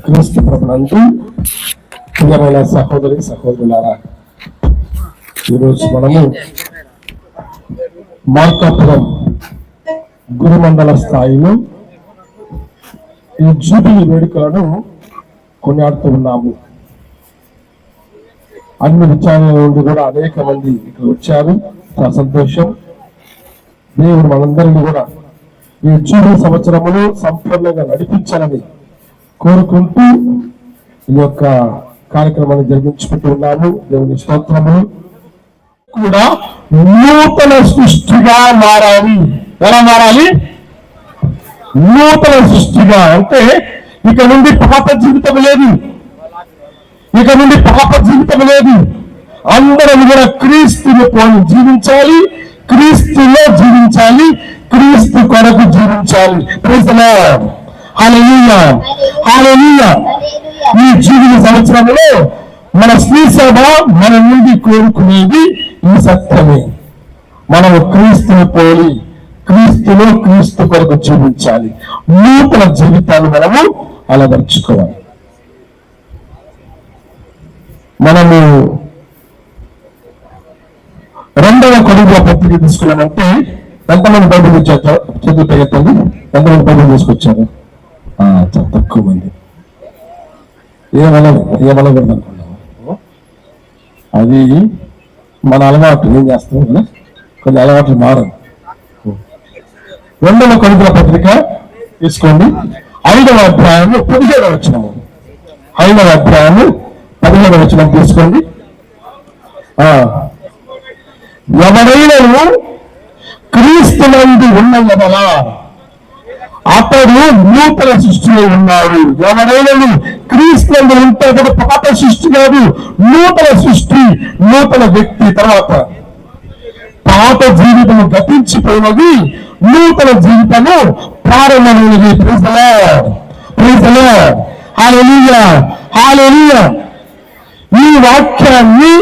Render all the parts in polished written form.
క్రీస్తు ప్రభునందు ప్రియమైన సహోదరి సహోదరులారా, ఈరోజు మనము మార్కాపురం గురుమండల స్థాయిలో ఈ జూబిలీ వేడుకలను కొనియాడుతూ ఉన్నాము. అన్ని విచారణల నుండి కూడా అనేక మంది ఇక్కడ వచ్చారు. చాలా సంతోషం. దేవుడు మనందరినీ కూడా ఈ జూబిలీ సంవత్సరమును సంపూర్ణంగా నడిపించాలని కోరుకుంటూ ఈ యొక్క కార్యక్రమాన్ని జరిగించుకుంటూ ఉన్నాము. దేవుని స్తోత్రములు. కూడా నూతన సృష్టిగా మారాలి. ఎలా మారాలి? నూతన సృష్టిగా అంటే ఇక నుండి పాప జీవితం లేదు, ఇక నుండి పాప జీవితం లేదు. అందరం కూడా క్రీస్తుని పోని జీవించాలి, క్రీస్తులో జీవించాలి, క్రీస్తు కొరకు జీవించాలి. Praise the Lord. Hallelujah, hallelujah. ఈ జీవిత సంవత్సరంలో మన శ్రీసభ మన నుండి కోరుకునేది ఈ సత్యమే. మనము క్రీస్తుని పోలి క్రీస్తులో క్రీస్తు కొరకు జీవించాలి. నూతన జీవితాన్ని మనము అలవర్చుకోవాలి. మనము 2వ కొరింథీయుల పత్రిక తీసుకున్నామంటే ఎంతమంది బైబిల్ చదువు పెరుగుతుంది? ఎంతమంది బైబిల్ తీసుకొచ్చారు? చాలా తక్కువ మంది. ఏమనకూడదు అనుకున్నాము. అది మన అలవాటు. ఏం చేస్తాం కదా, కొన్ని అలవాట్లు మారదు. 2వ కొరింథీయుల పత్రిక తీసుకోండి. 5వ అధ్యాయము 17వ వచనము. 5వ అధ్యాయము 17వ వచనం తీసుకోండి. ఎవరైనా క్రీస్తునందు ఉన్న ఎడల అతడు నూతన సృష్టిలో ఉన్నాడు. ఎవరైనా క్రీస్తునందు ఉంటే అతడు పాత సృష్టి కాదు, నూతన సృష్టి, నూతన వ్యక్తి. తర్వాత పాత జీవితము గతించిపోయినది, నూతన జీవితము ప్రారంభమైనది. Praise the Lord, praise the Lord. Hallelujah, hallelujah. ఈ వాక్యాన్ని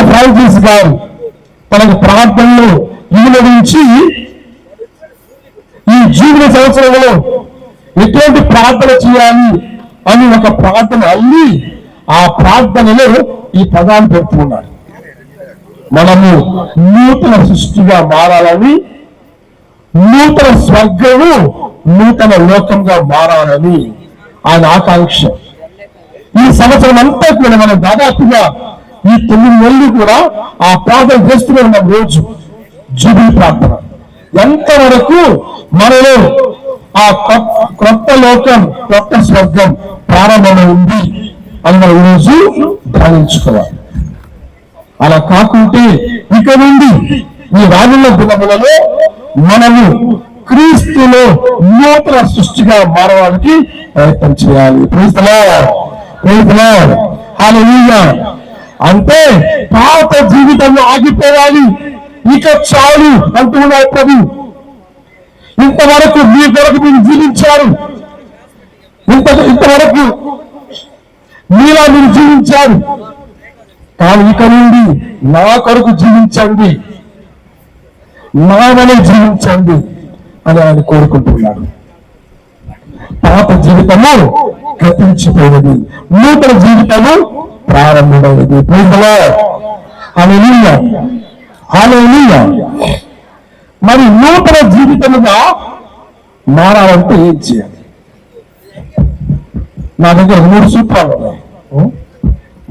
ఫ్రాన్సిస్ గారు తనకు ప్రార్థనలో వినియోగించి ఈ జీవిత సంవత్సరంలో ఎటువంటి ప్రార్థన చేయాలి అని ఒక ప్రార్థన అల్లి ఆ ప్రార్థనలో ఈ పదాలు పెడుతున్నాడు. మనము నూతన సృష్టిగా మారాలని, నూతన స్వర్గము నూతన లోకంగా మారాలని ఆయన ఆకాంక్ష. ఈ సంవత్సరం అంతా కూడా మనం దాదాపుగా ఈ 9 నెలలు కూడా ఆ ప్రార్థన చేస్తూనే ఉన్నాం. రోజు జూబిలీ ప్రార్థన. ఎంతవరకు మనలో ఆ కొత్త లోకం, కొత్త స్వర్గం ప్రారంభమైంది అని మనం ఈరోజు ధ్యానించుకోవాలి. అలా కాకుంటే ఇక నుండి ఈ రానున్న దినములలో మనము క్రీస్తులో నూతన సృష్టిగా మారడానికి ప్రయత్నం చేయాలి. Praise the Lord, praise the Lord. Hallelujah. అంటే పాత జీవితంలో ఆగిపోవాలి, ఇక చాలు అంటున్నాడు ప్రభు. ఇంతవరకు మీ కొరకు మీరు జీవించారు, ఇంతవరకు మీలా మీరు జీవించారు, కానీ ఇక నుండి నా కొరకు జీవించండి, నా వలె జీవించండి అని ఆయన కోరుకుంటున్నాడు. పాత జీవితము గతించిపోయినది, నూతన జీవితము ప్రారంభమైనది. Praise the Lord. Hallelujah, hallelujah. మరి నూతన జీవితముగా మారాలంటే ఏం చేయాలి? నా దగ్గర 3 సూత్రాలు ఉన్నాయి.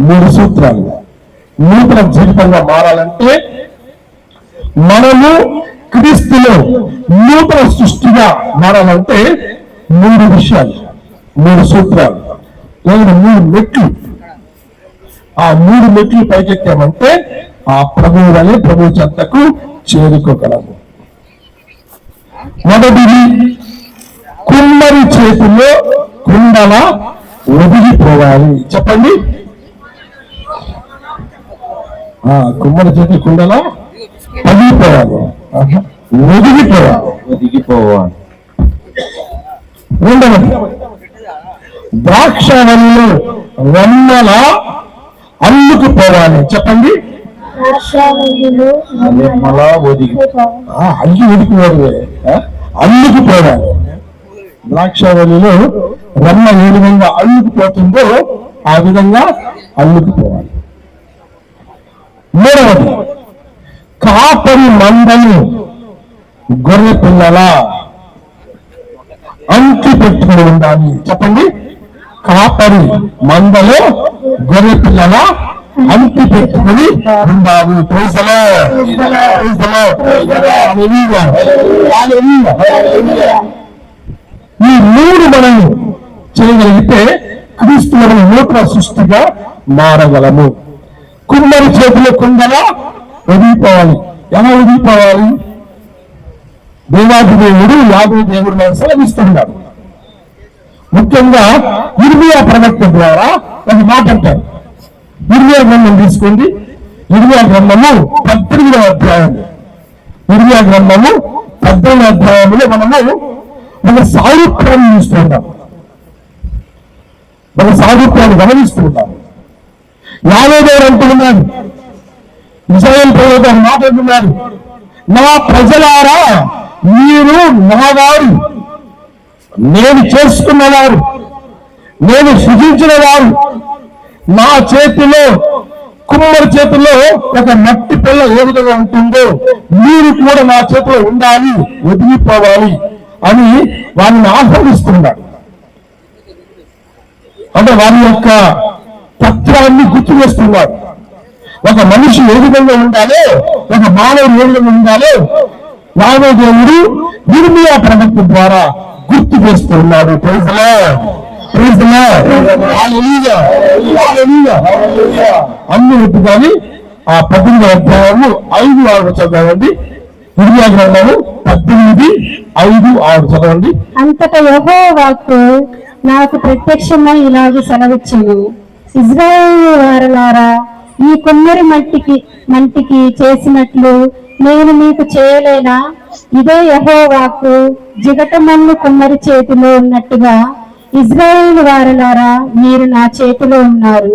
3 సూత్రాలు. నూతన జీవితంగా మారాలంటే మనము క్రీస్తులో నూతన సృష్టిగా మారాలంటే 3 విషయాలు, 3 సూత్రాలు, లేదా 3 మెట్లు. ఆ 3 మెట్లు పైకెక్కామంటే ఆ ప్రభువు వలె ప్రభు చెంతకు చేరుకోగలము. మొదటిది, కుమ్మరి చేతిలో కుండల ఒదిగిపోవాలి. చెప్పండి. కుమ్మరి చేతి కుండల ఒదిగిపోవాలి, ఒదిగిపోవాలి. రెండవది, ద్రాక్షవల్లిలో వెన్నెల అల్లుకుపోవాలి. చెప్పండి. అల్లి ఒదిగిపోవాలి, అల్లుకుపోవాలి. ద్రాక్షావళిలో రమ్మ ఏ విధంగా అల్లుకుపోతుందో ఆ విధంగా అల్లుకుపోవాలి. మూడవది, కాపరి మందలు గొర్రె పిల్లల అంటి పెట్టుకుని ఉండాలి. చెప్పండి, కాపరి మందలో గొర్రె పిల్లల అంటి పెట్టుకుని ఉండాలి. ఈ మూడు మనం చేయగలిగితే క్రీస్తు మనం నూతన సృష్టిగా మారగలము. కుమ్మరి చేతిలో కుండలా వదిలిపోవాలి. ఎలా వదిలిపోవాలి? దేవాది దేవుడు యాభై దేవుడు మనం సెలవిస్తున్నాడు. ముఖ్యంగా ఇర్మియా ప్రవక్త ద్వారా ఒక మాట అంటారు. ఇర్మియా గ్రంథం తీసుకోండి. ఇర్మియా గ్రంథము 18వ అధ్యాయం. ఇర్మియా గ్రంథము 18వ అధ్యాయంలో మనము ఒక సారూప్యాన్ని చూస్తున్నాం. ఒక సారూప్యాన్ని గమనిస్తున్నాం. యాభై దేవుడు అంటున్నాడు, ఇశ్రాయేలు ప్రజలతో మాట అంటున్నాడు, నా ప్రజలారా మీరు నా వారు, నేను చేసుకున్నవారు, నేను సృజించిన వారు. నా చేతిలో, కుమ్మరి చేతిలో ఒక మట్టి పిల్ల ఏ విధంగా ఉంటుందో మీరు కూడా నా చేతిలో ఉండాలి, వదిలిపోవాలి అని వారిని ఆహ్వానిస్తున్నాడు. అంటే వారి యొక్క తత్వాన్ని గుర్తు చేస్తున్నాడు. ఒక మనిషి ఏ విధంగా ఉండాలో, ఒక మానవుడు ఏ విధంగా ఉండాలో యాభై దేవుడు ఇర్మియా ప్రవక్త ద్వారా గుర్తు చేస్తున్నాడు. అన్ని వద్దు కానీ ఆ 18వ అధ్యాయము 5-6 చదవండి. ఇర్మియా గ్రంథము 18:5-6 చదవండి. అంతటా యెహోవా వాక్కు నాకు ప్రత్యక్షమై ఇలాగ సెలవిచ్చెను, ఇశ్రాయేలు వారలారా, ఈ కుమ్మరి మంటికి చేసినట్లు నేను మీకు చేయలేనా? ఇదే యెహోవా వాక్కు, జిగటమన్ను కుమ్మరి చేతిలో ఉన్నట్టుగా ఇశ్రాయేలు వారలారా మీరు నా చేతిలో ఉన్నారు.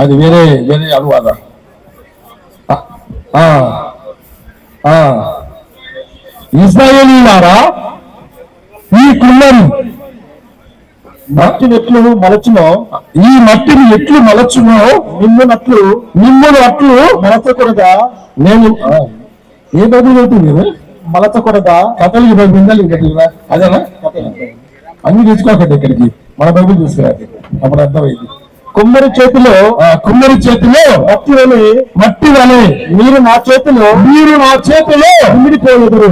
అది వేరే వేరే అనువాదం. ఇశ్రాయేలీయులారా, ఈ కుమ్మరి మట్టిని ఎట్లు మలచునో, ఈ మట్టిని ఎట్లు మలచునో మిమ్మును అట్లు మలచకూడదా? నేను ఏ బైబిల్ అవుతుంది మలచకూడదా? కథలకి బైబిల్ ఇంకా అదేనా? అన్ని తెచ్చుకోకండి ఇక్కడికి, మన బైబిల్ తీసుకురాలి, అప్పుడు అర్థమైంది. కుమ్మరి చేతిలో మట్టి వలె మీరు నా చేతిలో ఇమిడిపోయేదరు.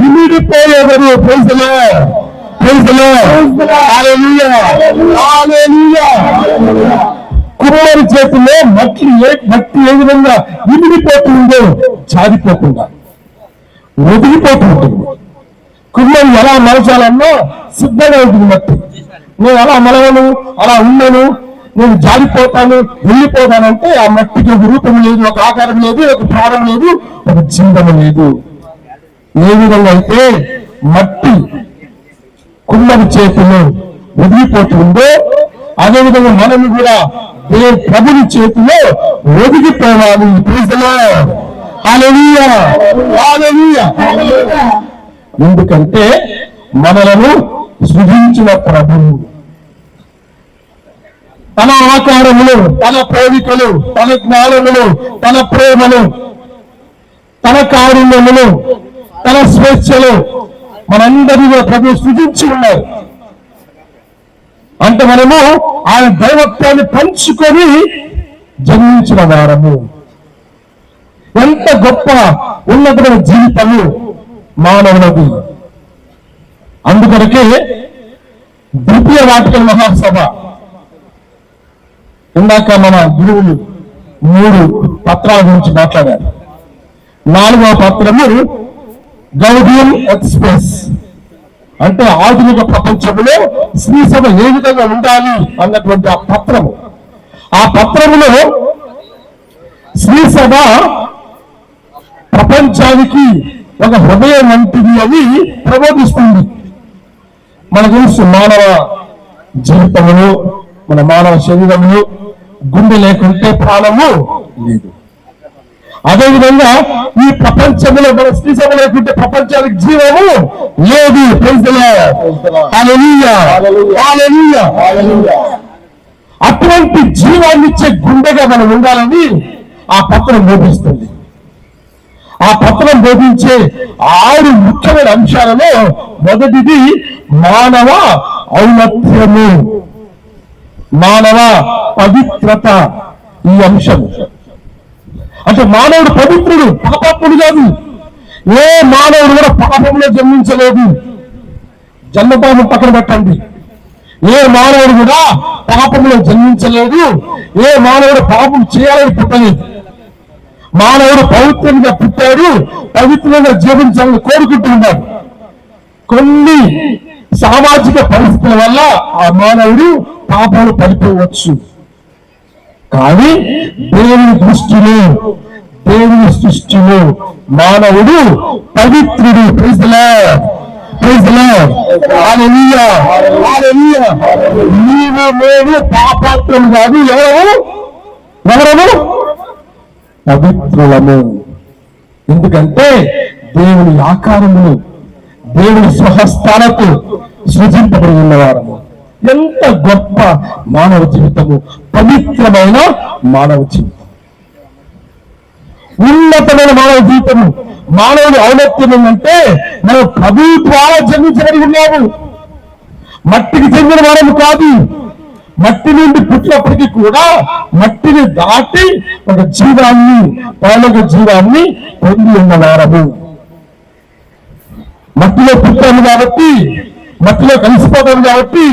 కుమ్మరి చేతిలో మట్టి ఏ విధంగా ఇమిడిపోతుందో జారిపోకుండా వదిలిపోతుంటుంది. కుమ్మరి ఎలా మలచాలన్నా సిద్ధంగా ఉంటుంది మట్టి. నేను అలా మలవను, అలా ఉండను, నేను జారిపోతాను, వెళ్ళిపోతానంటే ఆ మట్టికి ఒక రూపం లేదు, ఒక ఆకారం లేదు, ఒక ప్రాణం లేదు, ఒక చింతన లేదు. ఏ విధంగా అయితే మట్టి కుమ్మరి చేతిలో వదిలిపోతుందో అదేవిధంగా మనం కూడా ప్రభుని చేతిలో ఒదిగిపోవాలి. ఎందుకంటే మనలను సృజించిన ప్రభువు తన ఆకారములు, తన పోలికలు, తన జ్ఞానములు, తన ప్రేమలు, తన కారుణ్యములు, తన స్వేచ్ఛలు మనందరిలో ప్రభు సృజించి ఉన్నారు. అంటే మనము ఆయన దైవత్వాన్ని పంచుకొని జన్మించిన వారము. ఎంత గొప్ప ఉన్నతమైన జీవితము మానవులది. అందుకొరకే ద్వితీయ వాటికల మహాసభ ఇందాక మన గురువులు 3 పత్రాల గురించి మాట్లాడారు. 4వ పత్రము గౌడియం ఎక్స్ప్రెస్, అంటే ఆధునిక ప్రపంచంలో స్త్రీ సభ ఏ విధంగా ఉండాలి అన్నటువంటి ఆ పత్రము. ఆ పత్రములో స్త్రీ సభ ప్రపంచానికి ఒక హృదయం వంటిది అని ప్రబోధిస్తుంది. మన తెలుసు, మానవ జీవితంలో, మన మానవ శరీరంలో గుండె లేకుంటే ప్రాణము లేదు. అదేవిధంగా ఈ ప్రపంచంలో మన స్త్రీ సభ లేకుంటే ప్రపంచానికి జీవము లేదు. Praise the Lord. Hallelujah. Hallelujah. అటువంటి జీవాన్ని ఇచ్చే గుండెగా మనం ఉండాలని ఆ పత్రం బోధిస్తుంది. ఆ పత్రం బోధించే 6 ముఖ్యమైన అంశాలలో మొదటిది మానవ ఔన్నత్యము, మానవ పవిత్రత. ఈ అంశం అంటే మానవుడు పవిత్రుడు, పాపాత్ముడు కాదు. ఏ మానవుడు కూడా పాపంలో జన్మించలేదు. జన్మపాపం పక్కన పెట్టండి. ఏ మానవుడు కూడా పాపంలో జన్మించలేదు. ఏ మానవుడు పాపం చేయాలని పుట్టలేదు. మానవుడు పవిత్రంగా పుట్టాడు, పవిత్రంగా జీవించాలని కోరుకుంటున్నాడు. కొన్ని సామాజిక పరిస్థితుల వల్ల ఆ మానవుడు పాపాలు పడిపోవచ్చు. కానీ దేవుని దృష్టిలో, దేవుని సృష్టిలో మానవుడు పవిత్రుడు. Praise the Lord. Praise the Lord. Hallelujah. Hallelujah. నీవు నేను పాపాత్ములు కాదు. ఎవరము పవిత్రులము. ఎందుకంటే దేవుని ఆకారమును, దేవుని స్వహస్తాలకు సృజింపబడి ఉన్నవారము. ఎంత గొప్ప మానవ జీవితము, పవిత్రమైన మానవ జీవితం, ఉన్నతమైన మానవ జీవితము. మానవుని ఔన్నత్యం ఏంటంటే మనం ప్రభు ద్వారా జన్మించబడి ఉన్నాము. మట్టికి చెందిన వారము కాదు. మట్టి నుండి పుట్టినప్పటికీ కూడా మట్టిని దాటి ఒక జీవాన్ని, పరలోక జీవాన్ని పొంది ఉన్నవారము. మట్టిలో పుట్టాము కాబట్టి, మట్టిలో కలిసిపోతాము కాబట్టి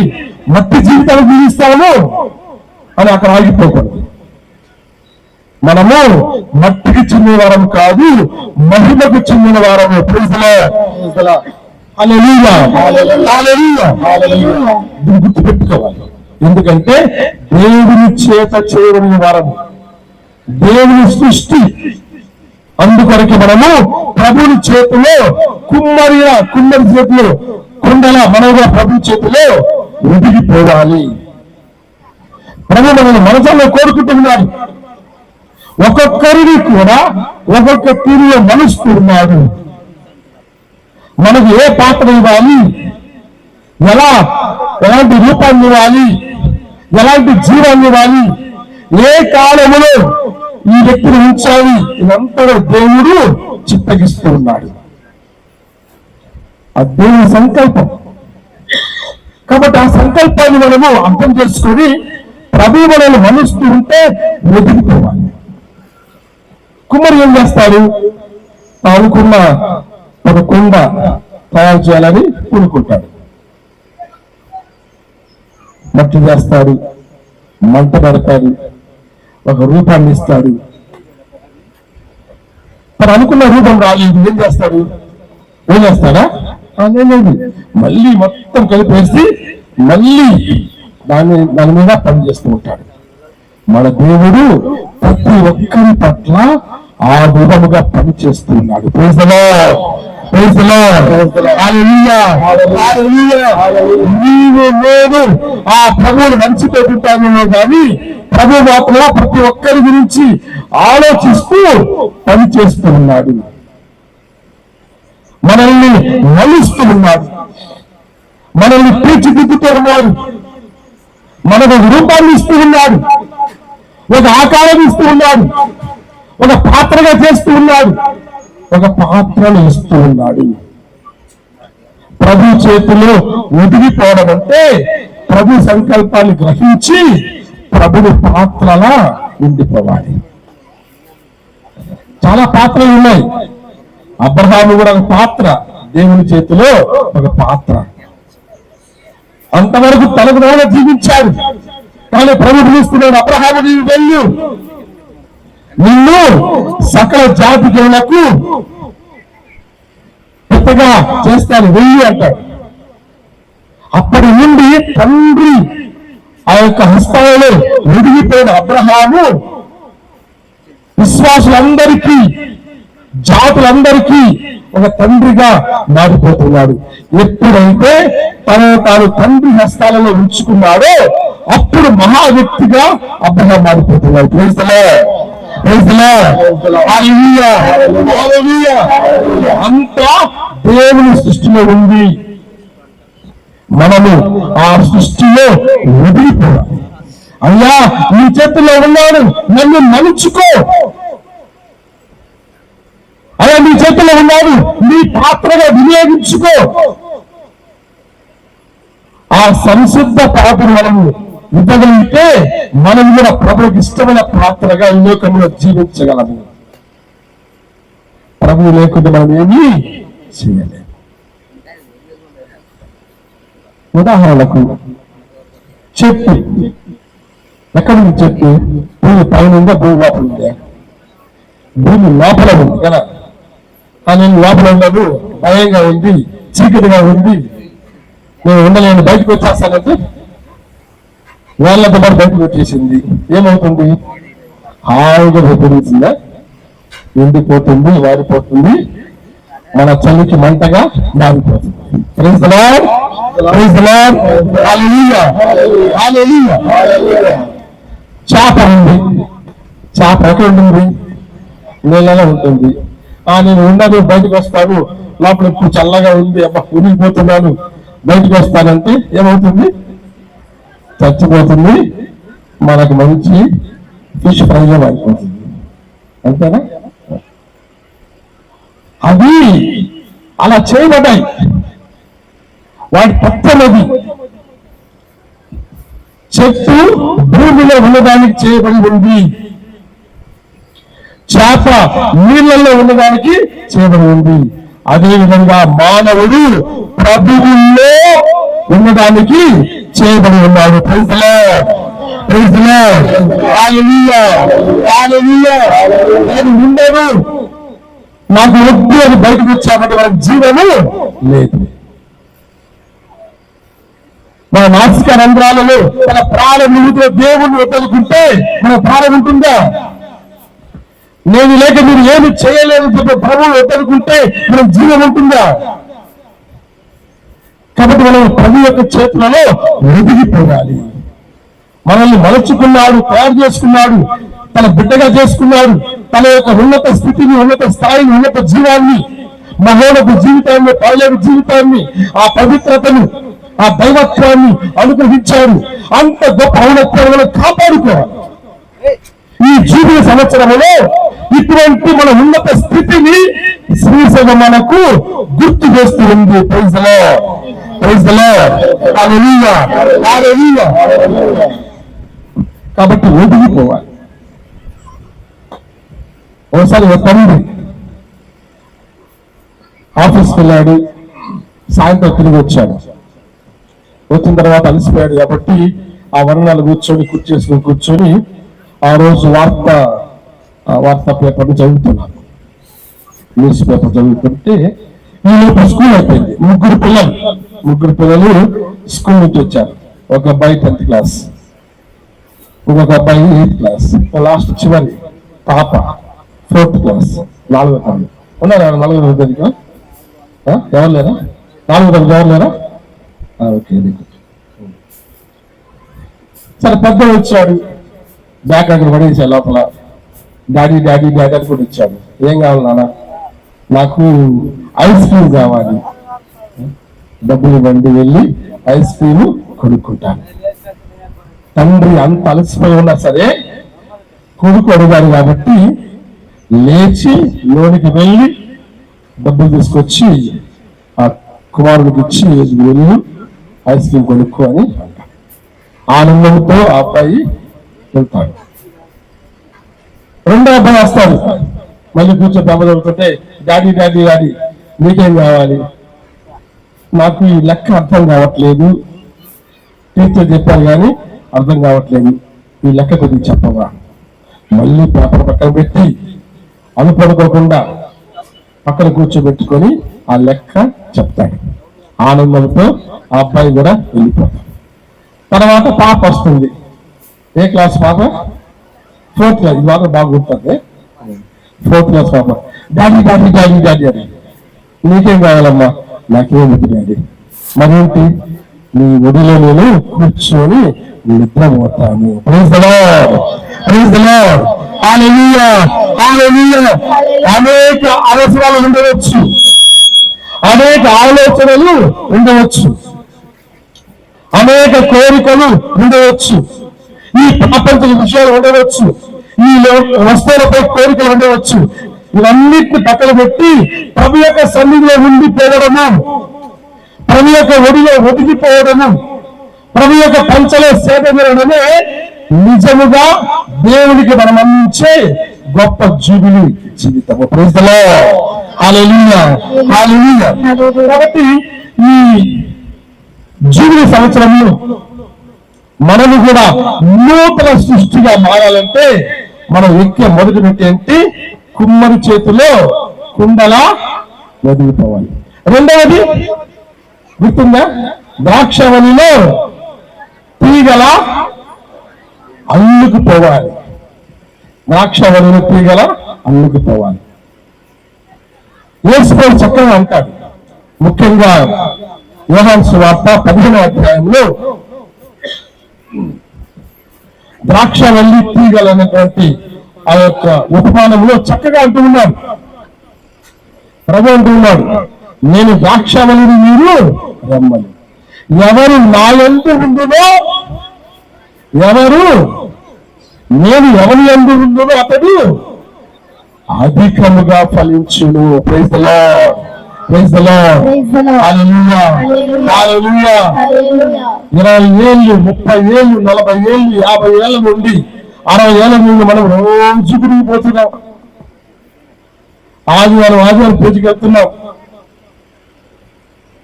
మట్టి జీవితాన్ని జీవిస్తాము అని అక్కడ ఆగిపోకూడదు. మనము మట్టికి చెందిన వారం కాదు, మహిమకు చెందిన వారము. Praise the Lord. Hallelujah. Hallelujah. దీన్ని గుర్తుపెట్టుకోవాలి. ఎందుకంటే దేవుని చేత చేయబడిన వారము, దేవుని సృష్టి. అందుకొరకు మనము ప్రభుని చేతిలో కుమ్మరి చేతిలో కుండల మనగా ప్రభు చేతిలో ఒదిగిపోవాలి. ప్రభు మనల్ని మనసులో కోరుకుంటున్నాడు. ఒక్కొక్కరిని కూడా ఒక్కొక్క తీరులో మలుస్తూ ఉన్నాడు. మనకు ఏ పాత్ర ఇవ్వాలి, ఎలాంటి రూపాన్ని ఇవ్వాలి, ఎలాంటి జీవాన్ని ఇవ్వాలి, ఏ కాలములో ఈ వ్యక్తిని ఉంచాలి, ఇదంతా దేవుడు చిత్తగిస్తూ ఉన్నాడు. ఆ దేవుని సంకల్పం. కాబట్టి ఆ సంకల్పాన్ని మనము అర్థం చేసుకొని ప్రభు మనల్ని మలుస్తూ ఉంటే ఒదిగిపోవాలి. కుమ్మరి ఏం చేస్తాడు? అనుకున్న ఒక కుండ తయారు చేయాలని పూనుకుంటాడు. మట్టి చేస్తాడు, మంట పెడతాడు, ఒక రూపాన్ని ఇస్తాడు. తను అనుకున్న రూపం రాలేదు. ఏం చేస్తాడు? లేదు, మళ్ళీ మొత్తం కలిపేసి మళ్ళీ దాని మీద పని చేస్తూ ఉంటాడు. మన దేవుడు ప్రతి ఒక్కరి పట్ల ఆ విధముగా పని చేస్తూ ఉన్నాడు. Praise the Lord. Praise the Lord. Hallelujah. నీవు నేను ఆ ప్రభువుని మంచితో ఉంటామేమో కానీ ప్రభు మాత్రం ప్రతి ఒక్కరి గురించి ఆలోచిస్తూ పని చేస్తూ ఉన్నాడు. మనల్ని మలుస్తూ ఉన్నాడు, మనల్ని తీర్చిదిద్దుతూ ఉన్నాడు, మనకు రూపాన్ని ఇస్తూ ఉన్నాడు, ఒక ఆకారం ఇస్తూ ఉన్నాడు, ఒక పాత్రగా చేస్తూ ఉన్నాడు, ఒక పాత్రను ఇస్తూ ఉన్నాడు. ప్రభు చేతిలో ఒదిగిపోవడం అంటే ప్రభు సంకల్పాన్ని గ్రహించి ప్రభుని పాత్రలా ఉండిపోవాలి. చాలా పాత్రలు ఉన్నాయి. అబ్రహాము కూడా ఒక పాత్ర, దేవుని చేతిలో ఒక పాత్ర. అంతవరకు తనకు తాను జీవించాడు. కానీ ప్రభు పిలుస్తున్నాడు, అబ్రహాము నీవు వెళ్ళు, నిన్ను సకల జాతికి పెద్దగా చేస్తాను, వెళ్ళు అంటాడు. అప్పటి నుండి తండ్రి ఆ యొక్క హస్తాలలో ఒదిగిపోయిన అబ్రహాము విశ్వాసులందరికీ, జాతులందరికీ ఒక తండ్రిగా మారిపోతున్నాడు. ఎప్పుడైతే తాను తండ్రి హస్తాలలో ఉంచుకున్నాడో అప్పుడు మహా వ్యక్తిగా అబ్రహాం మారిపోతున్నాడు. Praise the Lord. అంతా దేవుని సృష్టిలో ఉంది. మనము ఆ సృష్టిలో వదిలిపోవాలి. అయ్యా నీ చేతుల్లో ఉన్నాడు, నన్ను మలుచుకో. అయ్యా నీ చేతుల్లో ఉన్నాడు, నీ పాత్రగా వినియోగించుకో. ఆ సంసిద్ధ పాత్రను మనము ఇవ్వగలిగితే మనం కూడా ప్రభువుకి ఇష్టమైన పాత్రగా ఈ లోకంలో జీవించగలము. ప్రభువు లేకుండా మనం ఏమీ చేయలేము. ఉదాహరణకు చెట్టు, ఎక్కడ ఉంది చెట్టు? భూమి పైన ఉందా, భూమి లోపల ఉందా? భూమి లోపల ఉంది కదా. కానీ లోపల ఉండదు, భయంగా ఉంది, చీకటిగా ఉంది, నేను ఉండలేను, బయటకు వచ్చేస్తానంటే వాళ్ళతో పాటు బయటకు వచ్చేసింది. ఏమవుతుంది? హాయిగా పెరుగుతుందా? ఎండిపోతుంది, వాడిపోతుంది, మన చలికి మంటగా మారిపోతుంది. Praise the Lord, praise the Lord, hallelujah, hallelujah. చేప ఉంది. చేప ఎక్కడ ఉంటుంది? నీళ్ళలో ఉంటుంది. నేను ఉండదు, బయటకు వస్తాను, లోపల ఇప్పుడు చల్లగా ఉంది, అబ్బా ఉనిగిపోతున్నాను, బయటకు వస్తానంటే ఏమవుతుంది? చచ్చిపోతుంది, మనకు మంచి ఫిష్ ఫ్రైగా అయిపోతుంది. అంతేనా? అది అలా చేయబడ్డాయి. వాటి పచ్చనది. చెట్టు భూమిలో ఉన్నదానికి చేయబడి ఉంది, చేప నీళ్లలో ఉన్నదానికి చేయబడి ఉంది. అదేవిధంగా మానవుడు ప్రభువుల్లో ఉన్నదానికి చేయబడి ఉన్నాడు. Praise the Lord, praise the Lord, hallelujah, hallelujah. నేను ఉండను, నాకు వద్దు అని బయటకు వచ్చామంటే మనకు జీవము లేదు. మన నాసిక రంధ్రాలలో మన ప్రాణముతో దేవుణ్ణి వదులుకుంటే మన ప్రాణం ఉంటుందా? నేను లేక మీరు ఏమి చేయలేదు ప్రభువు వదులుకుంటే మనం జీవం ఉంటుందా? కాబట్టి మనం ప్రభు యొక్క చేతులలో ఒదిగిపోవాలి. మనల్ని మలుచుకున్నాడు, తయారు చేసుకున్నాడు, తన బిడ్డగా చేసుకున్నాడు. తన యొక్క ఉన్నత స్థితిని, ఉన్నత స్థాయిని, ఉన్నత జీవాన్ని, మహోన్నత జీవితాన్ని, పౌలవ జీవితాన్ని, ఆ పవిత్రతను, ఆ దైవత్వాన్ని అనుగ్రహించాడు. అంత గొప్ప ఔన్నత్యాలను కాపాడుకోవాలి. ఈ జీవిత సంవత్సరంలో ఇటువంటి మన ఉన్నత స్థితిని శ్రీసభ మనకు గుర్తు చేస్తూ ఉంది. Praise the Lord, praise the Lord, hallelujah, hallelujah. కాబట్టి ఒదిగిపోవాలి. ఒకసారి ఒక తండ్రి ఆఫీస్కి వెళ్ళాడు, సాయంత్రం తిరిగి వచ్చాడు. వచ్చిన తర్వాత అలసిపోయాడు కాబట్టి ఆ వర్ణాలు కుర్చేసుకుని కూర్చొని ఆ రోజు వార్తా పేపర్ చదువుతున్నాను. న్యూస్ పేపర్ చదువుతుంటే ఈ లోపు స్కూల్ అయిపోయింది. ముగ్గురు పిల్లలు స్కూల్ నుంచి వచ్చారు. ఒక అబ్బాయి 10th క్లాస్, ఇంకొక అబ్బాయి 8th క్లాస్, లాస్ట్ చివరి పాప 4th క్లాస్, 4వ తరగతి. ఉన్నారా 4వ తరగతిగా? ఎవరు లేరా? 4వ తరగతి ఎవరు లేరా? ఓకే. సరే, పెద్ద వచ్చాడు, బ్యాగ్ అక్కడ పడేసాడు లోపల. డాడీ డాడీ డాడీ అని కూడా వచ్చాడు. ఏం కావాలి నాన్న? నాకు ఐస్ క్రీమ్ కావాలి. డబ్బులు ఇవ్వండి, వెళ్ళి ఐస్ క్రీమ్ కొనుక్కుంటాను. తండ్రి అంత అలసిపోయి ఉన్నా సరే కొడుకు అడిగాడు కాబట్టి లేచి లోనికి వెళ్ళి డబ్బులు తీసుకొచ్చి ఆ కుమారుడికి ఇచ్చి వెళ్ళి ఐస్ క్రీమ్ కొనుక్కో అని అంటాడు. ఆనందంతో ఆ అబ్బాయి వెళ్తాడు. రెండో అబ్బాయి వస్తాడు, మళ్ళీ కూర్చొని దెబ్బ చదువుతుంటే డాడీ డాడీ డాడీ నీకేం కావాలి? నాకు ఈ లెక్క అర్థం కావట్లేదు, టీచర్ చెప్పారు కానీ అర్థం కావట్లేదు, ఈ లెక్క కొద్దిగా చెప్పవా? మళ్ళీ పేపర్ పక్కన పెట్టి అనుపడుకోకుండా పక్కన కూర్చోబెట్టుకొని ఆ లెక్క చెప్తాడు. ఆనందంతో ఆ అబ్బాయి కూడా వెళ్ళిపోతాడు. తర్వాత పాప వస్తుంది. ఏ క్లాస్ పాప? 4th class. ఇవాళ బాగా గుర్తుంది. 4th క్లాస్ పాప. డాడీ డాడీ డాడీ డాడీ అని. నీకేం కావాలమ్మా? నాకేమిటి డాడీ? మరేంటి? నీ ఒడిలో నేను కూర్చొని నిద్రపోతాను. Praise the Lord, praise the Lord. Hallelujah, hallelujah. అనేక అవసరాలు ఉండవచ్చు, అనేక ఆలోచనలు ఉండవచ్చు, అనేక కోరికలు ఉండవచ్చు, ఈ ప్రపంచ విషయాలు ఉండవచ్చు, ఈ వస్తువులపై కోరికలు ఉండవచ్చు. ఇవన్నిటిని పక్కన పెట్టి ప్రభు యొక్క సన్నిధిలో ఉండిపోవడము, ప్రభు యొక్క ఒడిలో ఒదిగిపోవడము, ప్రభు యొక్క పంచలో సేదనమే నిజముగా దేవునికి మనం అందించే గొప్ప జూబిలీ జీవితము. Praise the Lord. Hallelujah, hallelujah. కాబట్టి ఈ జూబిలీ సంవత్సరంలో మనము కూడా నూతన సృష్టిగా మారాలంటే మనం ఎక్కే మొదటి మెట్టు ఏంటి? కుమ్మరి చేతిలో కుండలా వదిలిపోవాలి. రెండవది గుర్తుందా? ద్రాక్షవల్లిలో తీగల అల్లుకుపోవాలి. ద్రాక్షవల్లిలో తీగల అల్లుకుపోవాలి. యేసుప్రభు చక్కగా అంటాడు, ముఖ్యంగా యోహాను సువార్త 15వ అధ్యాయంలో ద్రాక్షవల్లి తీగలు అనేటువంటి ఆ యొక్క ఉపమానంలో చక్కగా అంటూ ఉన్నాడు. ప్రభు అంటూ ఉన్నాడు, నేను ద్రాక్షవల్లిని, మీరు రెమ్మలు. ఎవరు నా యందు ఉండునో, నేను ఎవరి యందు ఉండునో అతడు అధికముగా ఫలించును. Praise the Lord, praise the Lord. Hallelujah, hallelujah. 20 ఏళ్ళు, 30 ఏళ్ళు, 40 ఏళ్ళు, 50 ఏళ్ళ నుండి 60 ఏళ్ళ నుండి మనం రోజు గురిగిపోతున్నాం. ఆదివారం పూజకి వెళ్తున్నాం,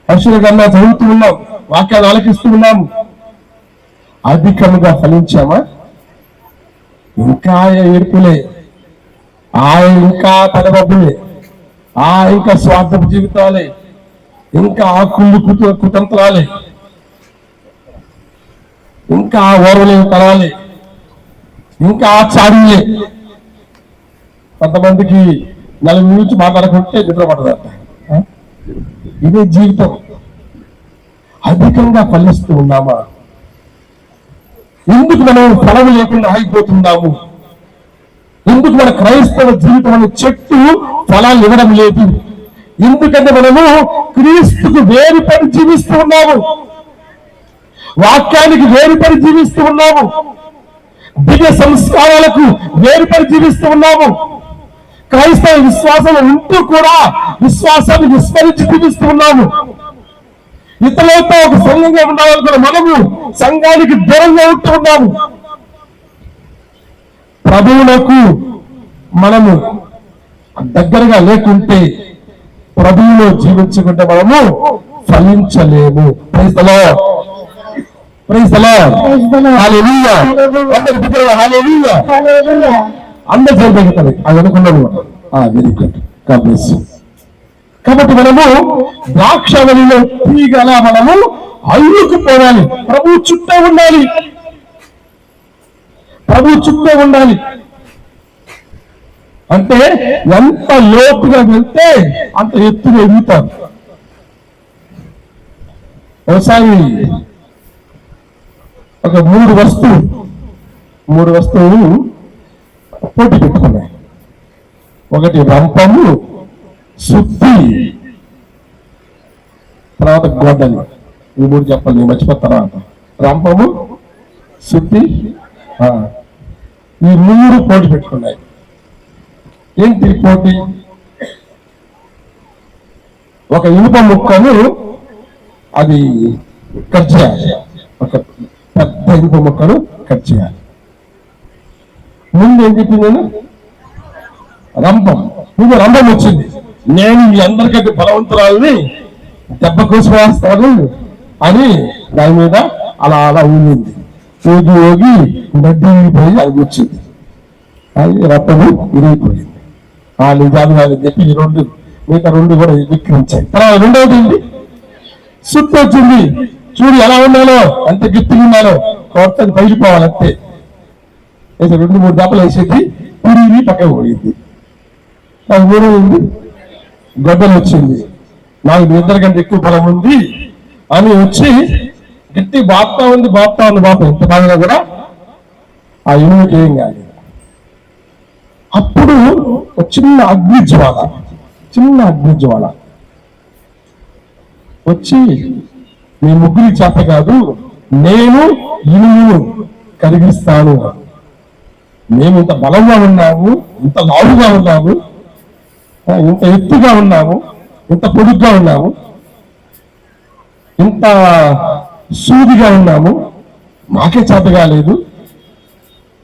పక్షుల కన్నా చదువుతూ ఉన్నాం, వాక్యాలు ఆలకిస్తూ ఉన్నాము. అధికముగా ఫలించామా? ఇంకా ఏడుపులే, ఇంకా తడబబ్బులే, ఇంకా స్వార్థపు జీవితాలే, ఇంకా కుళ్ళు కుతంత్రాలే, ఇంకా ఓర్వలేని తరాలే, ఇంకా చాడీలే. కొంతమందికి 40 నుంచి మాట్లాడుకుంటే నిద్ర పడదట. ఇదే జీవితం. అధికంగా ఫలిస్తూ ఉన్నామా? ఎందుకు మనం ఫలము లేకుండా ఆగిపోతున్నాము? ఎందుకు మన క్రైస్తవ జీవితం అనే చెట్టు ఫలాలు ఇవ్వడం లేదు? ఎందుకంటే మనము క్రీస్తుకు వేరుపడి జీవిస్తూ ఉన్నాము, వాక్యానికి వేరుపడి జీవిస్తూ ఉన్నాము, దివ్య సంస్కారాలకు వేరుపడి జీవిస్తూ ఉన్నాము. క్రైస్తవ విశ్వాసం ఉంటూ కూడా విశ్వాసాన్ని విస్మరించి జీవిస్తూ ఉన్నాము. ఇతరులతో ఒక సంఘంగా ఉండాలనుకున్న మనము సంఘానికి దూరంగా ఉంటూ ఉన్నాము. ప్రభువులకు మనము దగ్గరగా లేకుంటే, ప్రభువులో జీవించకుంటే మనము ఫలించలేము. Praise the Lord, praise the Lord. Hallelujah. Hallelujah. అందరూ జరుగుతుంది అది అనుకున్నాను. Very good, God bless you. కాబట్టి మనము ద్రాక్షవల్లిలో తీగల మనము అల్లుకుపోవాలి. ప్రభు చుట్టూ ఉండాలి, ప్రభు చుట్టూ ఉండాలి. అంటే ఎంత లోతుగా వెళ్తే అంత ఎత్తుగా ఎదుగుతారు. ఒకసారి ఒక మూడు వస్తువులు పోటీ పెట్టుకున్నాయి. ఒకటి రంపము, శుద్ధి, తర్వాత గొడ్డలి. ఈ మూడు చెప్పాలి, మర్చిపోయిన తర్వాత రంపము, శుద్ధి, ఈ మూడు పోటీ పెట్టుకున్నాయి. ఏంటి పోటీ? ఒక ఇనుప ముక్కను అది కట్ చేయాలి, ఒక పెద్ద ఇనుప ముక్కను కట్ చేయాలి. ముందు ఏం చెప్పింది? నేను రంపం వచ్చింది. నేను మీ అందరికంటే బలవంతురాలని దెబ్బ కోసివేస్తాను అని దాని మీద అలా ఊగింది. ఊగి నడ్డిపోయి అది వచ్చింది. అది రప్పము విరిగిపోయింది. నిజాలు కాదని చెప్పి మిగతా రెండు కూడా విక్రమించాయి. తర్వాత రెండవది ఏంటి? సుత్తు వచ్చింది. చూడు ఎలా ఉన్నానో, ఎంత గిఫ్ట్గా ఉన్నానో, కొత్తది బయలుపోవాలంతే. 2-3 దెబ్బలు వేసేది, పురిగి పక్కకు పోయింది. నాకు మూడవది గొడ్డలు వచ్చింది. నాకు మీ ఇద్దరి కంటే ఎక్కువ బలం ఉంది అని వచ్చి గట్టి బాపుతా ఉంది. ఎంత బాగా కూడా ఆ ఇనుముకి ఏం కాదు. అప్పుడు ఒక చిన్న అగ్నిజ్వాల వచ్చి మీ ముగ్గురి చేత కాదు, నేను ఇనుమును కరిగిస్తాను. మేము ఇంత బలంగా ఉన్నాము, ఇంత లావుగా ఉన్నాము, ఇంత ఎత్తుగా ఉన్నాము, ఇంత పొడుగ్గా ఉన్నాము, ఇంత సూదిగా ఉన్నాము, మాకే చేత కాలేదు,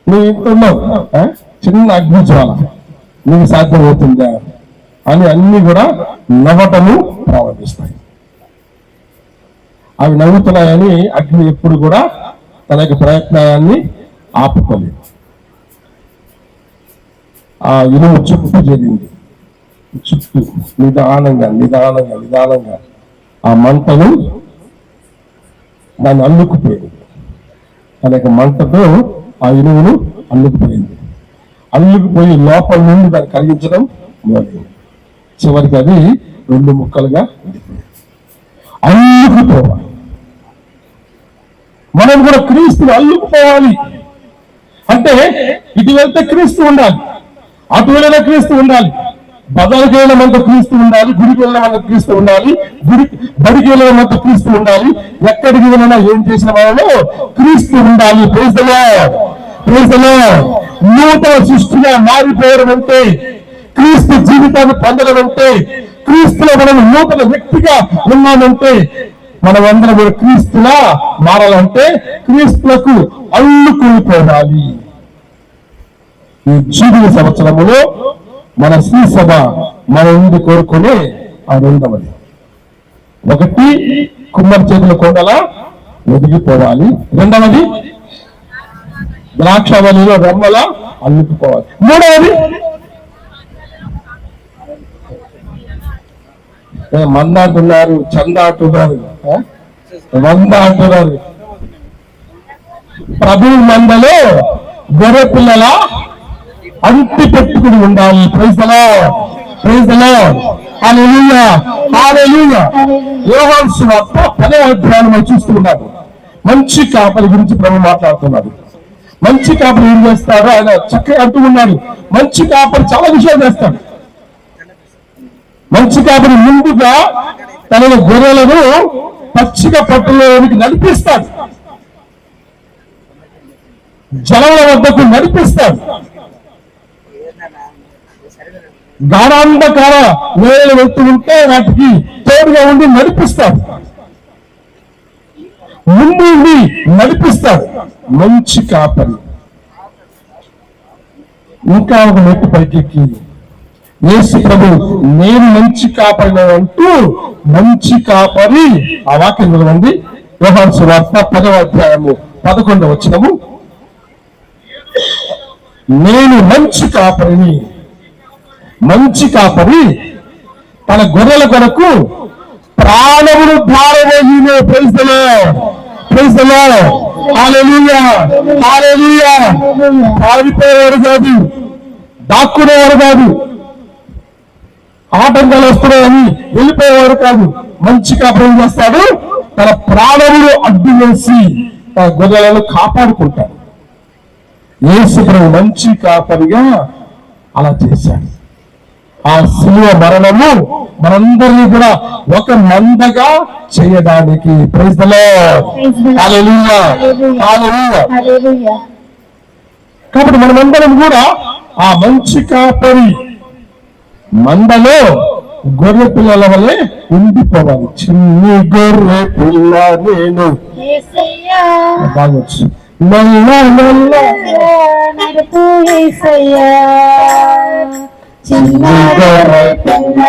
నువ్వు ఇంత ఉన్నావు, చిన్న అగ్నిజ్వాల నీకు సాధ్యమవుతుందా అని అన్ని కూడా నవ్వటము ప్రారంభిస్తాయి. అవి నవ్వుతున్నాయని అగ్ని ఎప్పుడు కూడా తన యొక్క ప్రయత్నాన్ని ఆపుకోలేదు. ఆ ఇనుము చుట్టూ జరిగింది, చుట్టూ నిదానంగా ఆ మంటలు దాన్ని అల్లుకుపోయింది. తన యొక్క మంటతో ఆ ఇనుమును అల్లుకుపోయి లోపల నుండి దాన్ని కలిగించడం మొదలైంది. చివరికి అది 2 ముక్కలుగా అల్లుకుపోవాలి. మనం కూడా క్రీస్తుని అల్లుకుపోవాలి అంటే ఇటు వెళ్తే క్రీస్తు ఉండాలి, అటు వెళ్ళిన క్రీస్తు ఉండాలి, బజారుకి వెళ్ళిన మనతో క్రీస్తు ఉండాలి, గుడికి వెళ్ళిన మనతో క్రీస్తు ఉండాలి, బడికి వెళ్ళిన మనతో క్రీస్తు ఉండాలి, ఎక్కడికి వెళ్ళినా ఏం చేసిన మనలో క్రీస్తు ఉండాలి. Praise the Lord. నూతన సృష్టిగా మారిపోవడం అంటే, క్రీస్తు జీవితాన్ని పొందడం అంటే, క్రీస్తులో మనం నూతన వ్యక్తిగా ఉన్నామంటే, మనమందరం కూడా క్రీస్తులా మారాలంటే క్రీస్తులకు అల్లుకుపోవాలి. ఈ జూబిలీ సంవత్సరములో మన శ్రీ సభ మన నుండి కోరుకునే ఆ 2వది. 1 కుమ్మరి చేతుల కొండల ఒదిగిపోవాలి, 2వది ద్రాక్షవల్లిలో రెమ్మల అల్లుకుపోవాలి, 3వది మంద అంటున్నారు, చంద అంటున్నారు, 100 అంటున్నారు. ప్రభు మందలో గొర్రె పిల్లల అంటి పెట్టుకుని ఉండాలి. Praise the Lord. హల్లెలూయా. యోహాను సువార్త 10వ అధ్యాయం మనం చూస్తూ ఉన్నాము. మంచి కాపరి గురించి ప్రభు మాట్లాడుతున్నాడు. మంచి కాపరి ఏం చేస్తాడు? ఆయన చక్కగా అంటూ ఉన్నాడు, మంచి కాపరి చాలా విషయాలు చేస్తాడు. మంచి కాపరి ముందుగా తన గొర్రెలను పచ్చిక పట్టులోనికి నడిపిస్తాడు, జలముల వద్దకు నడిపిస్తాడు, గాఢాంధకార నేలలు వెళ్తూ ఉంటే వాటికి తోడుగా ఉండి నడిపిస్తాడు, ముందు నడిపిస్తాడు. మంచి కాపరి. ఇంకా ఒక మెట్టు పైకెక్కి యేసు ప్రభు నేను మంచి కాపరి అంటూ మంచి కాపరి ఆ వాక్యం చదవండి. యోహాను సువార్త 10వ అధ్యాయము 11వ వచనము. నేను మంచి కాపరిని, మంచి కాపరి తన గొర్రెల కొరకు ప్రాణమును ధారవేయును. Praise the Lord. హల్లెలూయా. పారిపోయేవాడు కాదు, దాక్కునేవాడు కాదు, ఆటంకాలు వస్తున్నాయని వెళ్ళిపోయేవాడు కాదు. మంచి కాపరి ఏం చేస్తాడు? తన ప్రాణములు అడ్డు వేసి తన గొర్రెలను కాపాడుకుంటాడు. యేసు ప్రభు మంచి కాపరిగా అలా చేశాడు. ఆ శిలువ మరణము మనందరినీ కూడా ఒక మందగా చేయడానికి. Praise the Lord. హల్లెలూయా. కాబట్టి మనమందరం కూడా ఆ మంచి కాపరి మందలో గొర్రె పిల్లల వల్లే ఉండిపోవాలి. చిన్ని గొర్రె పిల్ల నేను బాగొచ్చు చిన్న గొర్రె పిల్ల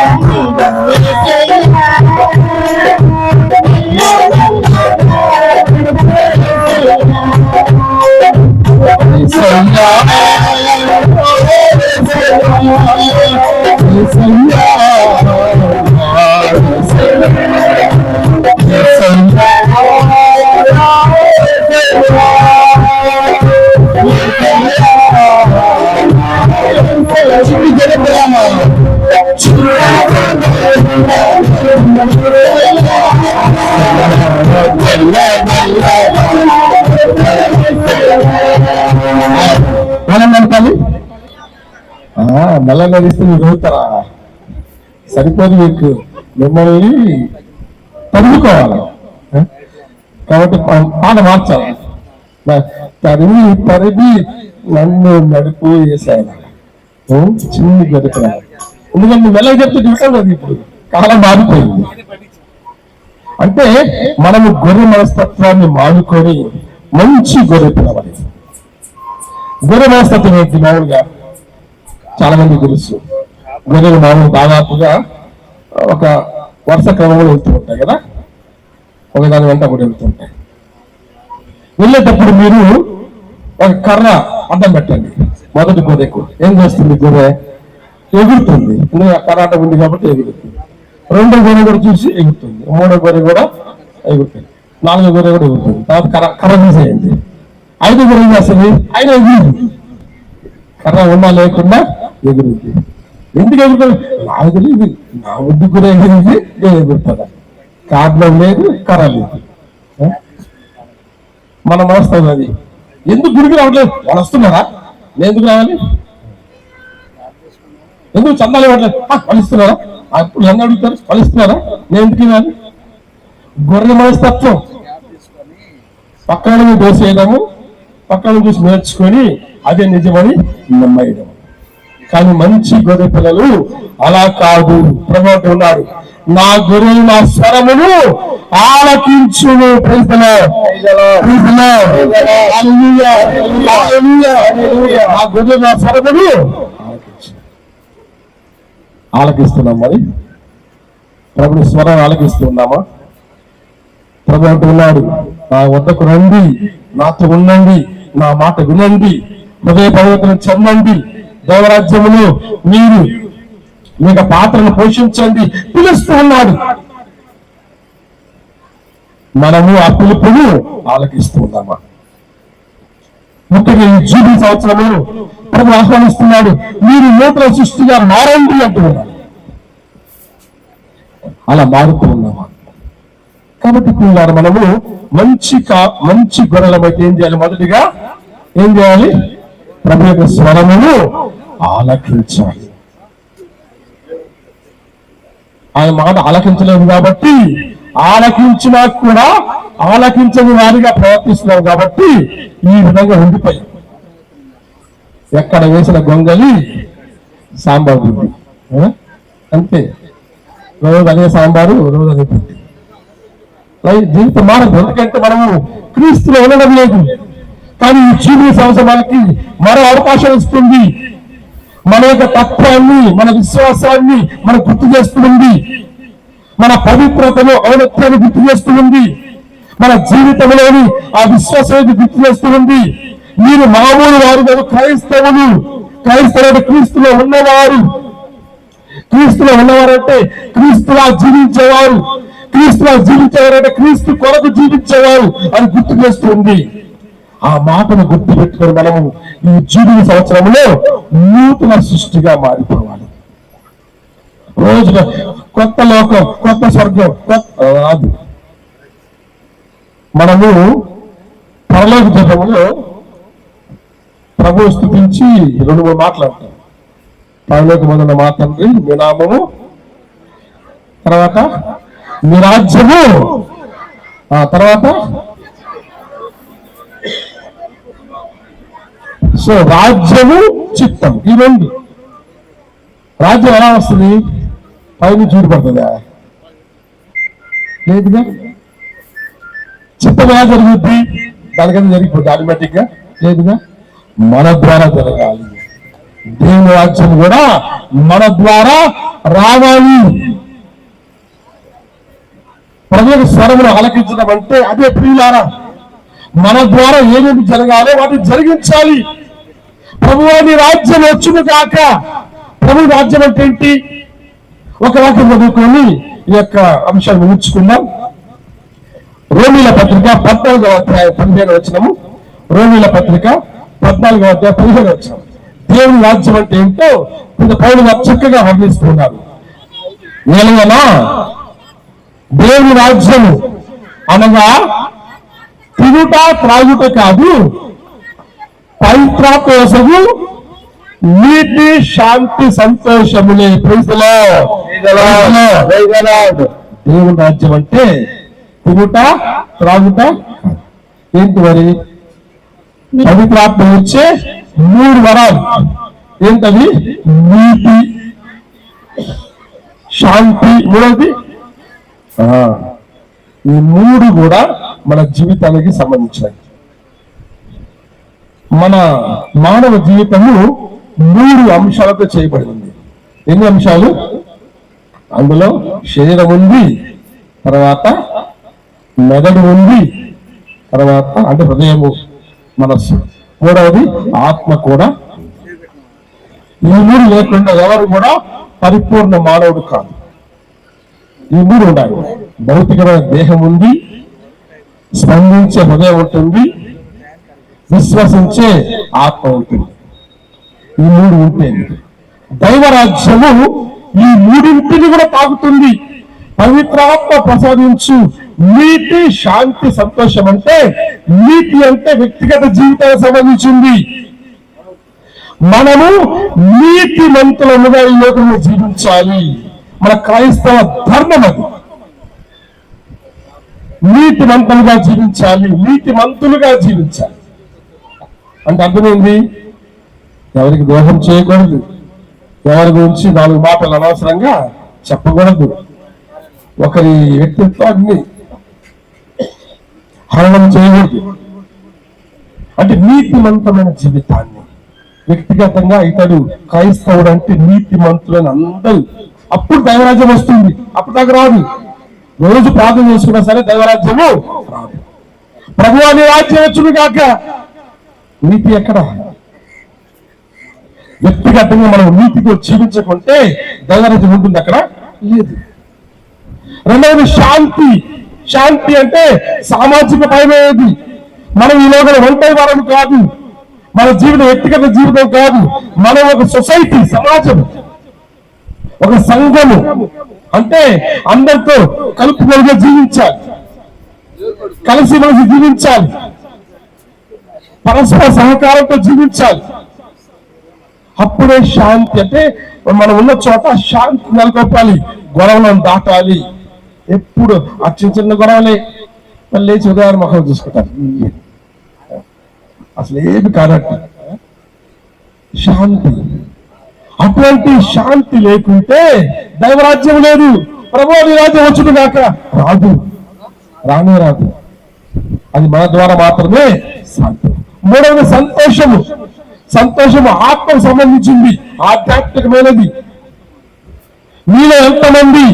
నల్ల నడిస్తే మీరు అవుతారా? సరిపోదు మీకు, మిమ్మల్ని తరుముకోవాలి. కాబట్టి పాట మార్చాలి. తరిమి తరిమి నన్ను నడుపు వేసాను చిన్ని గడుపు. ఎందుకంటే నువ్వు వెళ్ళ చెప్తే చూసాను ఇప్పుడు కాలం మారిపోయింది. అంటే మనము గొర్రె మనస్తత్వాన్ని మానుకొని మంచి గొర్రె పిలవాలి. గొర్రె మనస్తత్వం ఏంటి? మామూలుగా చాలా మంది తెలుసు, గొర్రెలు మామూలు దాదాపుగా ఒక వరుస క్రమంలో వెళ్తూ ఉంటాయి కదా, ఒకదాని వెంట ఒకటి వెళ్తుంటాయి. వెళ్ళేటప్పుడు మీరు ఒక కర్ర అడ్డం పెట్టండి. మొదటి గొర్రెకు ఏం చేస్తుంది? గొర్రె ఎగురుతుంది. కర్ర అడ్డం ఉంది కాబట్టి ఎగురుతుంది. రెండో గొర్రె కూడా చూసి ఎగురుతుంది. మూడో గొర్రె కూడా ఎగురుతుంది. నాలుగో గొర్రె కూడా ఎగురుతుంది. తర్వాత కర్ర తీసేయండి. ఐదో గొర్రె చేస్తుంది, ఐదో ఎగురుతుంది. కర్ర ఉన్నా లేకుండా ఎగురుతుంది. ఎందుకు ఎగురుతుంది? నాకు తెలియదు, నా ముద్దు కూడా ఎగిరింది, నేను ఎగురుతుందా? కారణం లేదు, కర్ర లేదు. మన మనస్తత్వం అది. ఎందుకు గుడికి రావట్లేదు? వాళ్ళు వస్తున్నారా? నేను ఎందుకు రావాలి? ఎందుకు చందాలు ఇవ్వట్లేదు? వాళ్ళు ఇస్తున్నారా? అప్పుడు నన్ను అడుగుతారు, వాళ్ళు ఇస్తున్నారా? నేను ఎందుకు ఇవ్వాలి? గొర్రె మనస్తత్వం. పక్కన దోసేయడము, పక్కన చూసి నేర్చుకొని అదే నిజమని నమ్మేయడం. కానీ మంచి గొర్రె పిల్లలు అలా కాదు. ప్రభువు ఉన్నాడు, నా గొర్రెలు నా స్వరమును ఆలకించును. ఆ గొర్రెలు నా స్వరమును ఆలకిస్తున్నాం. మరి ప్రభుని స్వరం ఆలకిస్తున్నామా? ప్రభు అంటున్నాడు, నా వద్దకు రండి, నాతో ఉండండి, నా మాట వినండి, హృదయ పర్వతను చెందండి, దేవరాజ్యమును మీరు మీకు పాత్రను పోషించండి పిలుస్తూ ఉన్నాడు. మనము ఆ పిలుపును ఆలకిస్తూ ఉన్నామా? ముఖ్యంగా ఈ జూబిలీ సంవత్సరంలో ప్రభు ఆహ్వానిస్తున్నాడు, మీరు నూతన సృష్టిగా మారండి అంటున్నాడు. అలా మారుతూ ఉన్నామా? కాబట్టి పిల్లలు మనము మంచి గొర్రెలమైతే ఏం చేయాలి? మొదటిగా ఏం చేయాలి? ప్రభు యొక్క స్వరమును ఆలకించాలి. ఆయన మాట ఆలకించలేదు కాబట్టి, ఆలకించినా కూడా ఆలకించని వారిగా ప్రవర్తిస్తున్నాం కాబట్టి ఈ విధంగా ఉండిపోయి ఎక్కడ వేసిన గొంగలి సాంబార్ బుద్ధి అంతే. రోజు అదే సాంబారు, రోజు అదే బుద్ధి. జీవితం మారదు. ఎందుకంటే మనము క్రీస్తులో ఉండడం లేదు. కానీ ఈ జూబిలీ సంవత్సరం మనకి మరో అవకాశం ఇస్తుంది. మన యొక్క తత్వాన్ని, మన విశ్వాసాన్ని మనకు గుర్తు చేస్తుంది. మన పవిత్రతను, ఔన్నత్యాన్ని గుర్తు చేస్తుంది. మన జీవితంలోని ఆ విశ్వాసాన్ని గుర్తు చేస్తుంది. మీరు మామూలు వారు కాదు, క్రైస్తవులు. క్రైస్తవులు క్రీస్తులో ఉన్నవారు. క్రీస్తులో ఉన్నవారంటే క్రీస్తులా జీవించేవారు. క్రీస్తులా జీవించేవారంటే క్రీస్తు కొరకు జీవించేవారు అని గుర్తు చేస్తుంది. ఆ మాటను గుర్తు పెట్టుకొని మనము ఈ జూబిలీ సంవత్సరంలో నూతన సృష్టిగా మారిపోవాలి. రోజుగా కొత్త లోకం, కొత్త స్వర్గం రాదు. మనము పరలోక జపములో ప్రభువు స్తుతించి 2-3 మాట్లాడతాం. పరలోకమందున్న మా తండ్రి, మీ నామము, తర్వాత మీ రాజ్యము, తర్వాత సో రాజ్యము, చిత్తం, ఈ 2. రాజ్యం ఎలా వస్తుంది? పైన చూడబడుతుందా? లేదుగా. చిత్తం ఎలా జరుగుద్ది? దానికన్నా జరిగిపోతుంది ఆటోమేటిక్ గా. లేదుగా. మన ద్వారా జరగాలి. దేవుని రాజ్యం కూడా మన ద్వారా రావాలి. ప్రజలకు స్వరమును ఆలకించడం అంటే అదే ప్రియులారా. మన ద్వారా ఏమేమి జరగాలో వాటిని జరిగించాలి. ప్రభువాని రాజ్యం వచ్చును కాక. ప్రభు రాజ్యం అంటే ఏంటి? ఒక వాక్యం చదువుకొని ఈ యొక్క అంశాన్ని ముగించుకుందాం. రోమీల పత్రిక 14వ అధ్యాయం 15వ వచనము. రోమీల పత్రిక 14వ అధ్యాయం 15వ వచనం. దేవుని రాజ్యం అంటే ఏంటో పౌలు గారు చక్కగా వర్ణిస్తున్నారు. ఏలైనా దేవుని రాజ్యము అనగా తినుట త్రాగుట కాదు, పవిత్రాత్మ నీతి, శాంతి, సంతోషములే. Praise the Lord. దేవుని రాజ్యం అంటే తినుట త్రాగుట ఏంటి మరి? పవిత్రాత్మ వచ్చే 3 వరాలు ఏంటవి? నీతి, శాంతి, మూడవది ఈ 3 కూడా మన జీవితానికి సంబంధించినవి. మన మానవ జీవితము 3 అంశాలతో చేయబడి ఉంది. ఎన్ని అంశాలు? అందులో శరీరం ఉంది, తర్వాత మెదడు ఉంది, తర్వాత అంటే హృదయము, మనస్సు, మూడవది ఆత్మ కూడా. ఈ 3 లేకుండా ఎవరు కూడా పరిపూర్ణ మానవుడు కాదు. ఈ 3 ఉండాలి. భౌతికమైన దేహం ఉంది, స్పందించే హృదయం ఉంటుంది, విశ్వసించే ఆత్మ ఉంటుంది. ఈ 3 ఉంటే దైవరాజ్యము ఈ 3 కూడా తాగుతుంది. పవిత్రాత్మ ప్రసాదించు నీతి, శాంతి, సంతోషం అంటే నీతి అంటే వ్యక్తిగత జీవితానికి సంబంధించింది. మనము నీతిమంతులముగా ఈ లోకంలో జీవించాలి. మన క్రైస్తవ ధర్మం అది. నీతిమంతులుగా జీవించాలి, నీతిమంతులుగా జీవించాలి. అంటే అర్థమైంది, ఎవరికి ద్రోహం చేయకూడదు, ఎవరి గురించి 4 మాటలు అనవసరంగా చెప్పకూడదు, ఒకరి వ్యక్తిత్వాన్ని హరణం చేయకూడదు. అంటే నీతిమంతమైన జీవితాన్ని వ్యక్తిగతంగా ఇతడు క్రైస్తవుడు అంటే నీతిమంతులని అందరూ, అప్పుడు దైవరాజ్యం వస్తుంది. అప్పుడు దాకా రాదు. రోజు ప్రార్థన చేసుకున్నా సరే దైవరాజ్యము రాదు. ప్రభువా నీ రాజ్యం వచ్చును కాక. నీతి ఎక్కడ? వ్యక్తిగతంగా మనం నీతితో జీవించకుంటే దైవరాజ్యం ఉంటుంది అక్కడ? లేదు. రెండవది శాంతి. శాంతి అంటే సామాజిక పరమైనది. మనం ఈ లోకంలో ఒంటరి వారం కాదు, మన జీవితం వ్యక్తిగత జీవితం కాదు, మనం ఒక సొసైటీ, సమాజం, ఒక సంఘము. అంటే అందరితో కలుపుకొలుగా జీవించాలి, కలిసి మనసి జీవించాలి, పరస్పర సహకారంతో జీవించాలి. అప్పుడే శాంతి. అంటే మనం ఉన్న చోట శాంతి నెలకొల్పాలి, గొడవలను దాటాలి. ఎప్పుడు ఆ చిన్న గొడవలే మళ్ళీ లేచి ఉదయాన్ని మొక్కలు చూసుకుంటారు. అసలు ఏమి కాదట శాంతి. అటువంటి శాంతి లేకుంటే దైవరాజ్యం లేదు. ప్రభువా నీ రాజ్యం వచ్చును గాక రాదు, రానే రాదు. అది మన ద్వారా మాత్రమే సాధ్యం. మూడవది సంతోషము. సంతోషము ఆత్మకు సంబంధించింది, ఆధ్యాత్మికమైనది. మీలో ఎంతమంది,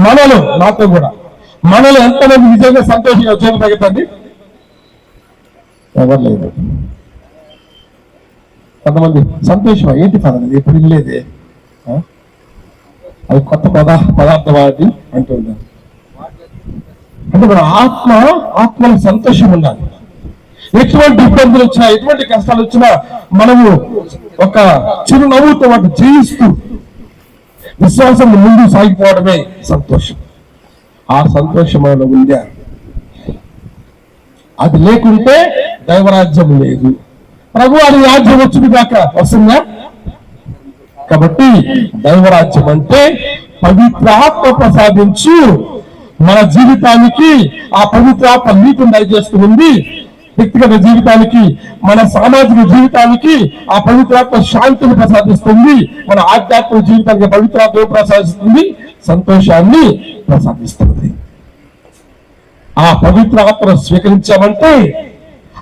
మనలో, నాతో కూడా మనలో ఎంతమంది నిజంగా సంతోషంగా ఉద్యోగం తగ్గుతుంది? ఎవరు లేదు. కొంతమంది సంతోషం ఏంటి పదం ఎప్పుడు ఇల్లేదే, అది కొత్త పదార్థం వాడి అంటున్నారు. అంటే మన ఆత్మలో సంతోషం ఉండాలి. ఎటువంటి ఇబ్బందులు వచ్చినా, ఎటువంటి కష్టాలు వచ్చినా మనము ఒక చిరునవ్వుతో వాటిని జయిస్తూ విశ్వాసం ముందు సాగిపోవడమే సంతోషం. ఆ సంతోషం మనలో ఉందా? అది లేకుంటే దైవరాజ్యం లేదు. ప్రభు అది రాజ్యం వచ్చింది కాక వస్తుందా? కాబట్టి దైవరాజ్యం అంటే పవిత్రాత్మ ప్రసాదించు మన జీవితానికి. ఆ పవిత్రాత్మ నీతిని దయచేస్తుంది. వ్యక్తిగత జీవితానికి, మన సామాజిక జీవితానికి ఆ పవిత్రాత్మ శాంతిని ప్రసాదిస్తుంది. మన ఆధ్యాత్మిక జీవితానికి పవిత్రాత్మ ప్రసాదిస్తుంది, సంతోషాన్ని ప్రసాదిస్తుంది. ఆ పవిత్ర ఆత్మను స్వీకరించామంటే,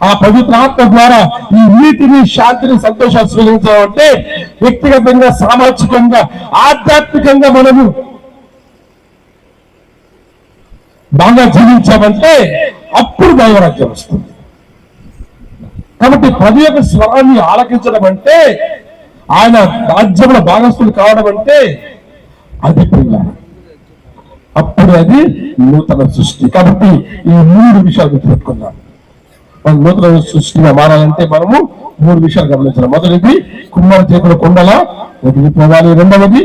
ఆ పవిత్ర ఆత్మ ద్వారా ఈ నీతిని, శాంతిని, సంతోషాన్ని స్వీకరించామంటే వ్యక్తిగతంగా, సామాజికంగా, ఆధ్యాత్మికంగా మనము బాగా జీవించామంటే అప్పుడు దైవరాజ్యం వస్తుంది. కాబట్టి ప్రభు యొక్క స్వరాన్ని ఆలకించడం అంటే, ఆయన రాజ్యంలో భాగస్థులు కావడం అంటే అది ప్రియ. అప్పుడు అది నూతన సృష్టి. కాబట్టి ఈ 3 విషయాలు గుర్తుపెట్టుకున్నాం. మనం నూతన సృష్టిగా మారాలంటే మనము 3 విషయాలు గమనించాలి. మొదటిది కుమ్మరి చేతుల కొండల ఎదిగిపోవాలి. రెండవది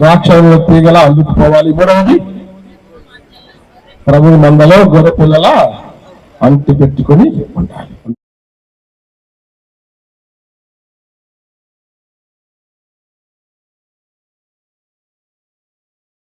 ద్రాక్షలో తీగల అందుకుపోవాలి. మూడవది ప్రభుని మందలో గొర్రె పిల్లల అంటి పెట్టుకుని ఉండాలి.